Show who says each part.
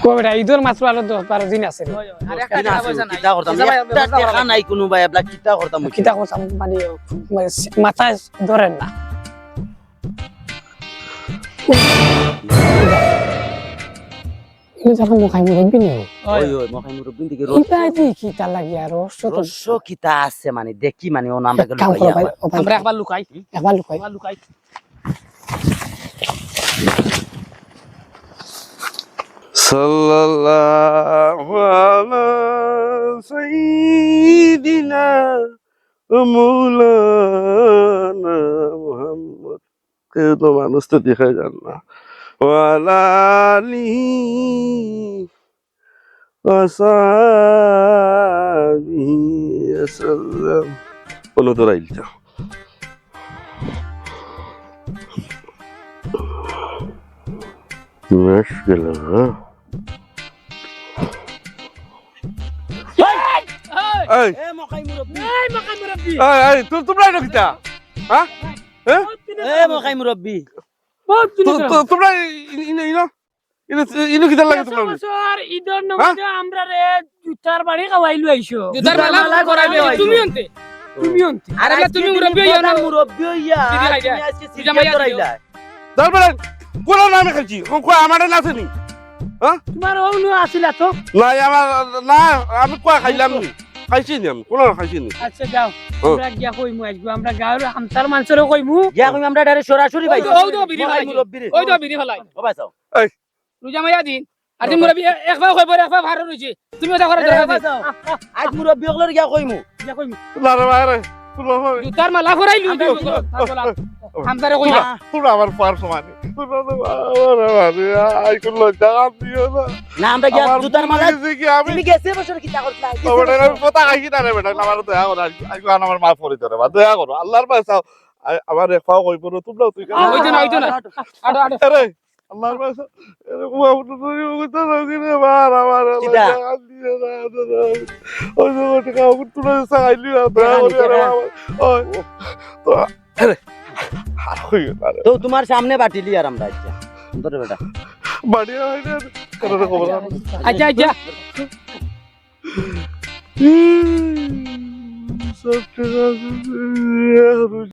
Speaker 1: কবে ঈদের মাত্র আলো 10-12 দিন আছে
Speaker 2: আর একটা টাকা পয়সা নাই কিতা করতাম একটা টাকা নাই কোনো ভাই আপনি কিতা করতাম
Speaker 1: কিতা করতাম মানে মাথায় ধরেন না যখন মুখাই মুরব্বী নেই
Speaker 2: ওই ওই মখাই মুরব্বি দিকে
Speaker 1: কিতা দেখি তা লাগি আর
Speaker 2: রস্য কিতা আছে মানে দেখি মানে ও নামটা গেল
Speaker 1: আমরা একবার লুকাই
Speaker 3: সাল্লাল্লাহু আলা সাইয়্যিদিনা মাওলানা মুহাম্মদ কেউ তো মানুষ তো দেখা যান না ওয়ালা আলিহি ওয়া সাহবিহি ওয়াসাল্লাম বলো তো রাইলটা মুশকিল হ্যাঁ এই
Speaker 2: এ মখাই মুরব্বি
Speaker 3: এই তোমরা এটা কিটা হ্যাঁ হ্যাঁ
Speaker 2: এ মখাই মুরব্বি
Speaker 3: তোমরা ইনো কিটা লাগে তোমরা
Speaker 1: বছর ঈদের নামাজে আমরা রে জুতার বাড়ি খাওয়াইলো আইছো
Speaker 4: জুতার মালা করাইবে তুমি অন্তে
Speaker 2: আর
Speaker 4: আরে তুমি মুরব্বি হইয়া না
Speaker 2: মুরব্বি হইয়া
Speaker 4: দিদি
Speaker 2: তুমি
Speaker 4: খাইয়া।
Speaker 2: আজকে
Speaker 4: দিদি
Speaker 2: সিরিয়াল
Speaker 4: মাইয়া
Speaker 2: করাইলা
Speaker 3: তারপরে কোন নামে খাইছি কো আমারে নাছেনি হ্যাঁ
Speaker 1: তোমার অন্য আসিলা তো
Speaker 3: নাই আমার না আমি কয় খাইলাম নি খাইছি নি আমি কোন খাইছি নি
Speaker 1: আচ্ছা যাও আমরা গিয়া কইমু আজকে আমরা গাঁর আমতার মানুষেরও কইমু
Speaker 2: ইয়া কই আমরা ডাইরেক্ট সরাসরি ভাই
Speaker 4: ওই তো বিড়ি
Speaker 2: মখাই
Speaker 4: ফেলাই
Speaker 2: মুরব্বি রে
Speaker 4: ওই তো বিড়ি ফেলাই
Speaker 2: ও ভাই যাও
Speaker 4: রোজা মাইয়া দিন আর তুমি মুরব্বি একবার কইব একবার ভালো রইছে তুমি ওটা করে দেখা দিন
Speaker 2: আজ মুরব্বি হলর গিয়া কইমু
Speaker 1: গিয়া কইমু
Speaker 3: না রে ভাই রে
Speaker 4: জুতার মালা করাইলু আমদারে কইবা
Speaker 3: তোমরা আমার পার সমানে তোমরা তো আই কোন লজ্জা দিও না
Speaker 2: না আমরা গিয়া জুতার মালা
Speaker 3: কি আমি
Speaker 2: তুমি গেছে বছর কিতা করতলা
Speaker 3: ওটা আমি পতা খাইছি না রে বেটা আমার দয়া করো আই আমার মা পড়ি ধরে বা দয়া করো আল্লাহর পাশাও আমার রেফাও কইব না তোমরা তুই
Speaker 4: ওই তো না আড়ো আড়ো
Speaker 3: আরে আল্লাহর পাশাও বুয়া উঠে তুই উঠে না বার আমার
Speaker 2: কিতা?
Speaker 3: ওই তো টাকা তুলে সাইলি দয়া করি আরে ওই তো আরে হই আরে
Speaker 2: তো তোমার সামনে বাটিলি আর আমরা আচ্ছা ধরে বেটা
Speaker 3: বাড়িয়া হয় না করে খবর
Speaker 4: আচ্ছা আচ্ছা
Speaker 3: সব টাকা